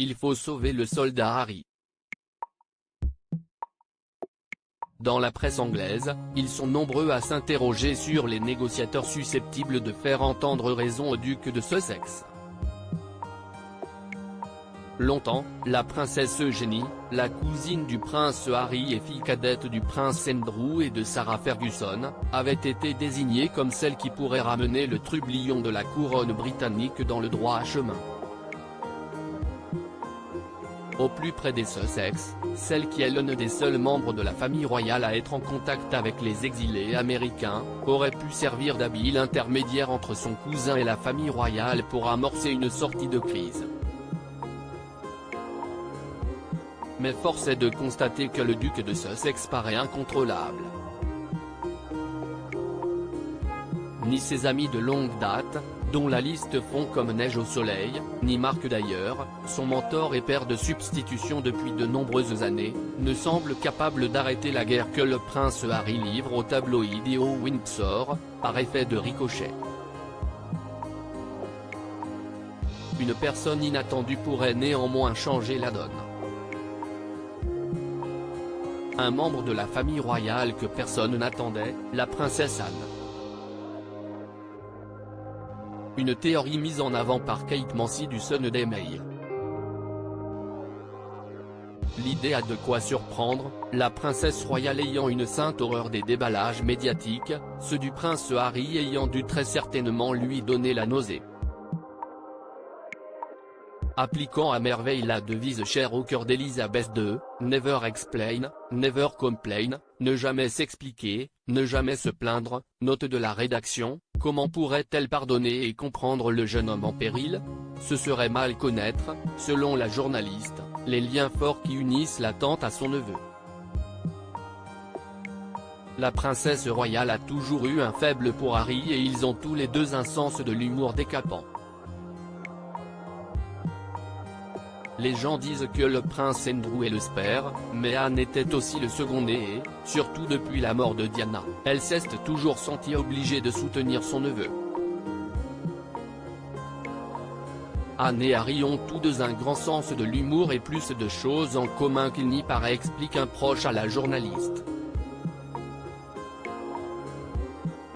il faut sauver le soldat Harry. Dans la presse anglaise, ils sont nombreux à s'interroger sur les négociateurs susceptibles de faire entendre raison au duc de Sussex. Longtemps, la princesse Eugénie, la cousine du prince Harry et fille cadette du prince Andrew et de Sarah Ferguson, avait été désignée comme celle qui pourrait ramener le trublion de la couronne britannique dans le droit chemin. Au plus près des Sussex, celle qui est l'un des seuls membres de la famille royale à être en contact avec les exilés américains, aurait pu servir d'habile intermédiaire entre son cousin et la famille royale pour amorcer une sortie de crise. Mais force est de constater que le duc de Sussex paraît incontrôlable. Ni ses amis de longue date, dont la liste fond comme neige au soleil, ni Marc d'ailleurs, son mentor et père de substitution depuis de nombreuses années, ne semblent capables d'arrêter la guerre que le prince Harry livre aux tabloïds et au Windsor, par effet de ricochet. Une personne inattendue pourrait néanmoins changer la donne. Un membre de la famille royale que personne n'attendait, la princesse Anne. Une théorie mise en avant par Kate Mansi du Sunday Mail. L'idée a de quoi surprendre, la princesse royale ayant une sainte horreur des déballages médiatiques, ceux du prince Harry ayant dû très certainement lui donner la nausée. Appliquant à merveille la devise chère au cœur d'Elisabeth II, Never explain, never complain, ne jamais s'expliquer, ne jamais se plaindre, note de la rédaction, comment pourrait-elle pardonner et comprendre le jeune homme en péril? Ce serait mal connaître, selon la journaliste, les liens forts qui unissent la tante à son neveu. La princesse royale a toujours eu un faible pour Harry et ils ont tous les deux un sens de l'humour décapant. Les gens disent que le prince Andrew est le spare, mais Anne était aussi le second né et, surtout depuis la mort de Diana, elle s'est toujours sentie obligée de soutenir son neveu. Anne et Harry ont tous deux un grand sens de l'humour et plus de choses en commun qu'il n'y paraît, explique un proche à la journaliste.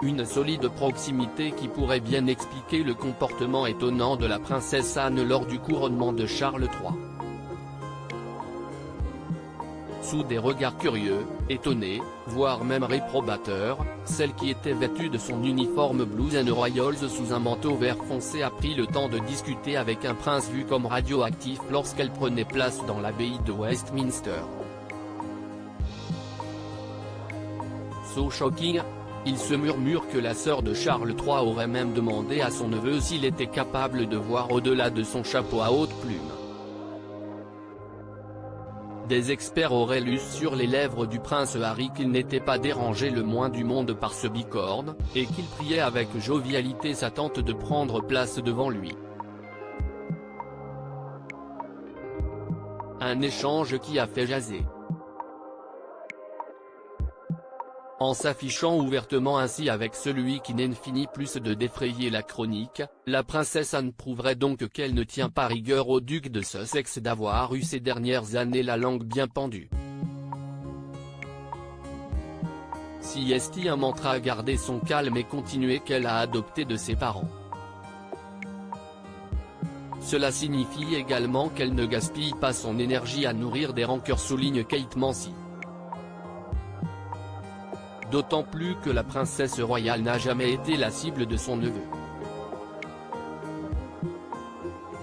Une solide proximité qui pourrait bien expliquer le comportement étonnant de la princesse Anne lors du couronnement de Charles III. Sous des regards curieux, étonnés, voire même réprobateurs, celle qui était vêtue de son uniforme Blues and Royals sous un manteau vert foncé a pris le temps de discuter avec un prince vu comme radioactif lorsqu'elle prenait place dans l'abbaye de Westminster. So shocking. Il se murmure que la sœur de Charles III aurait même demandé à son neveu s'il était capable de voir au-delà de son chapeau à haute plume. Des experts auraient lu sur les lèvres du prince Harry qu'il n'était pas dérangé le moins du monde par ce bicorne, et qu'il priait avec jovialité sa tante de prendre place devant lui. Un échange qui a fait jaser. En s'affichant ouvertement ainsi avec celui qui n'en finit plus de défrayer la chronique, la princesse Anne prouverait donc qu'elle ne tient pas rigueur au duc de Sussex d'avoir eu ces dernières années la langue bien pendue. Si est un mantra à garder son calme et continuer qu'elle a adopté de ses parents. Cela signifie également qu'elle ne gaspille pas son énergie à nourrir des rancœurs, souligne Kate Mansi. D'autant plus que la princesse royale n'a jamais été la cible de son neveu.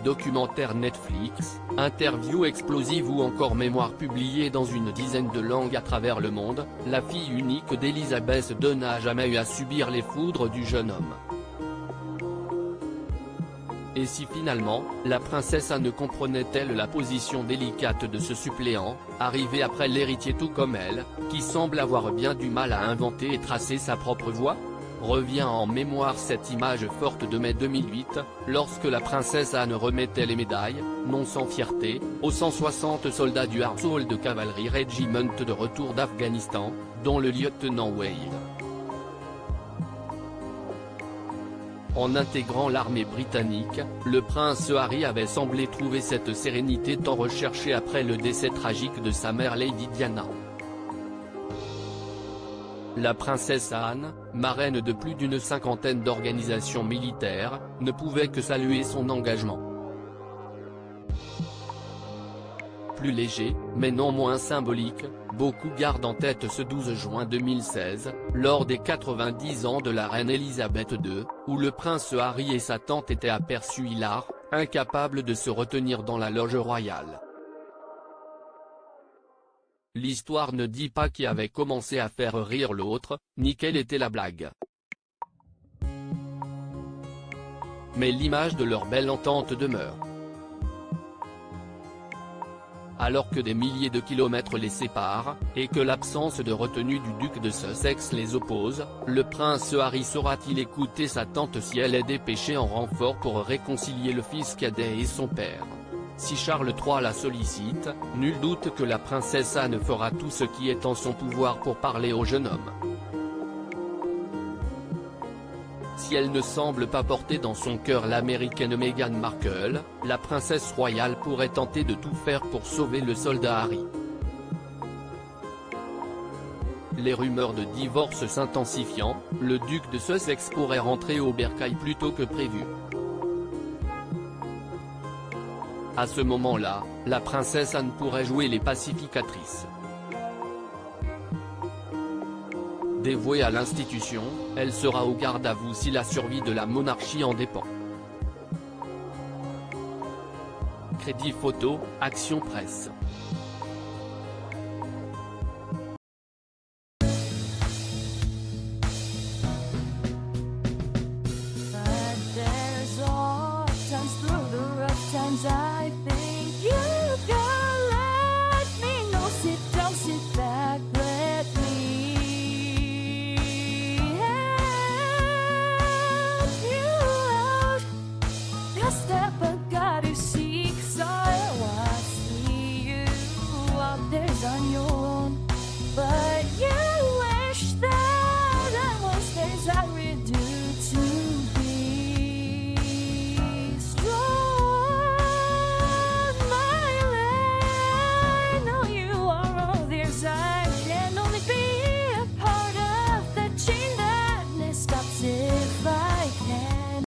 Documentaire Netflix, interview explosive ou encore mémoire publiée dans une dizaine de langues à travers le monde, la fille unique d'Elisabeth II n'a jamais eu à subir les foudres du jeune homme. Et si finalement, la princesse Anne comprenait-elle la position délicate de ce suppléant, arrivé après l'héritier tout comme elle, qui semble avoir bien du mal à inventer et tracer sa propre voie? Revient en mémoire cette image forte de mai 2008, lorsque la princesse Anne remettait les médailles, non sans fierté, aux 160 soldats du Household Cavalry Regiment de retour d'Afghanistan, dont le lieutenant Wade. En intégrant l'armée britannique, le prince Harry avait semblé trouver cette sérénité tant recherchée après le décès tragique de sa mère Lady Diana. La princesse Anne, marraine de plus d'une cinquantaine d'organisations militaires, ne pouvait que saluer son engagement. Plus léger, mais non moins symbolique, beaucoup gardent en tête ce 12 juin 2016, lors des 90 ans de la reine Elisabeth II, où le prince Harry et sa tante étaient aperçus hilars, incapables de se retenir dans la loge royale. L'histoire ne dit pas qui avait commencé à faire rire l'autre, ni quelle était la blague. Mais l'image de leur belle entente demeure. Alors que des milliers de kilomètres les séparent, et que l'absence de retenue du duc de Sussex les oppose, le prince Harry saura-t-il écouter sa tante si elle est dépêchée en renfort pour réconcilier le fils cadet et son père? Si Charles III la sollicite, nul doute que la princesse Anne fera tout ce qui est en son pouvoir pour parler au jeune homme. Si elle ne semble pas porter dans son cœur l'américaine Meghan Markle, la princesse royale pourrait tenter de tout faire pour sauver le soldat Harry. Les rumeurs de divorce s'intensifiant, le duc de Sussex pourrait rentrer au bercail plus tôt que prévu. À ce moment-là, la princesse Anne pourrait jouer les pacificatrices. Dévouée à l'institution, elle sera au garde à vous si la survie de la monarchie en dépend. Crédit photo, Action Presse.